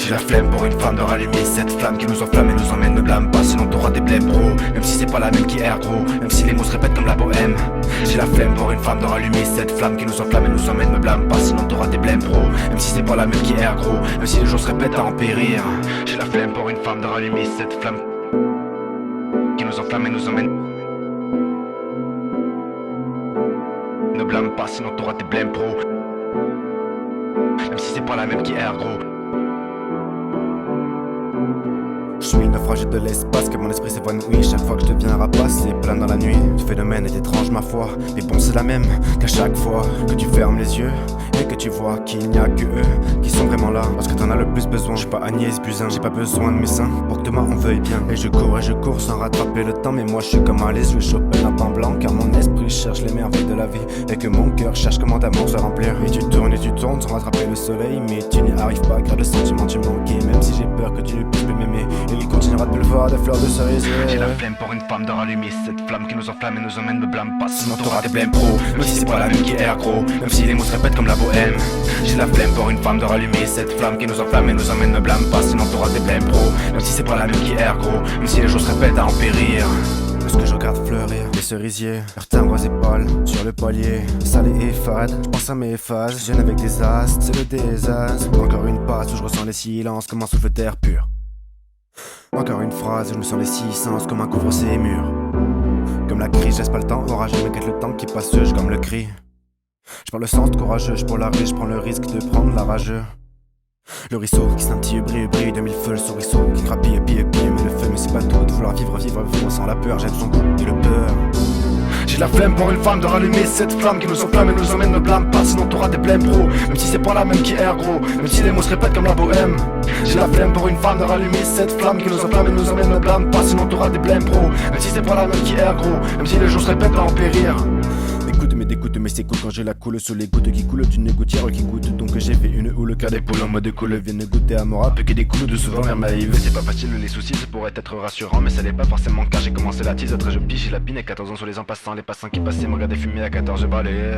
J'ai la flemme pour une femme de rallumer cette flamme qui nous enflamme et nous emmène. Ne blâme pas sinon t'auras des blèmes bro. Même si c'est pas la même qui erre gros, même si les mots se répètent comme la bohème. J'ai la flemme pour une femme de rallumer cette flamme qui nous enflamme et nous emmène. Ne blâme pas sinon t'auras des blèmes bro. Même si c'est pas la même qui erre gros, même si les jours se répètent à en périr. J'ai la flemme pour une femme de rallumer cette flamme qui nous enflamme et nous emmène. Ne blâme pas sinon t'auras des blèmes bro. Même si c'est pas la même qui erre gros. Je suis naufragé de l'espace, que mon esprit s'évanouit chaque fois que je deviens rapace. C'est plein dans la nuit, ce phénomène est étrange ma foi. Mais bon c'est la même qu'à chaque fois que tu fermes les yeux et que tu vois qu'il n'y a que eux qui sont vraiment là parce que t'en as le plus besoin. Je suis pas Agnès Buzyn, j'ai pas besoin de médecin pour que demain on veuille bien. Et je cours sans rattraper le temps. Mais moi je suis comme un les yeux Chopin un pan blanc, car mon esprit cherche les merveilles de la vie et que mon cœur cherche comment d'amour se remplir. Et tu tournes sans rattraper le soleil, mais tu n'y arrives pas car le sentiment tu manquais. Même si j'ai peur que tu ne puisses plus m'aimer, il continuera de te le voir de fleurs de cerisier. J'ai la flemme pour une femme de rallumer cette flamme qui nous enflamme et nous emmène. Ne blâme pas sinon t'auras des blèmes pro. Même si c'est pas la même qui erre gros, même si les mots se répètent comme la bohème. J'ai la flemme pour une femme de rallumer cette flamme qui nous enflamme et nous emmène. Ne blâme pas sinon t'auras des blèmes pro. Même si c'est pas la même qui erre gros, même si les jours se répètent à en périr. Parce que je regarde fleurir les cerisiers, leurs timbres épaules sur le poilier, salé et fade, je pense à mes phases, jeune avec des astres, c'est le désastre. Encore une passe où je ressens les silences comme un souffle d'air pur. Encore une phrase où je me sens les six sens comme un couvre ses murs. Comme la crise, j'aime pas le temps orageux, mais quête le temps qui passe, je comme le cri. Je prends le sens courageux, je polarise, je prends le risque de prendre la rageux. Le ruisseau qui scintille, brille de mille feux, le souriceau qui crapille, pille, mais le feu, mais c'est pas tout de vouloir vivre sans la peur, j'aime son goût et le peur. J'ai la flemme pour une femme de rallumer cette flamme qui nous enflamme et nous emmène. Ne blâme pas sinon t'auras des blèmes bro. Même si c'est pas la même qui erre gros, même si les mots se répètent comme la bohème. J'ai la flemme pour une femme de rallumer cette flamme qui nous enflamme et nous emmène. Ne blâme pas sinon t'auras des blèmes bro. Même si c'est pas la même qui erre gros, même si les jours se répètent à en périr. Écoute mais c'est cool quand j'ai la coule sous les gouttes qui coulent d'une gouttière qui goûte. Donc j'ai fait une houle car des poules en mode cool viennent goûter à mon rap que des coups de souvent vers ma live. C'est pas facile les soucis, ça pourrait être rassurant, mais ça l'est pas forcément car j'ai commencé la tease. Après je pige la pine et 14 ans sur les en passants. Les passants qui passaient me regardaient fumer à 14 je balais.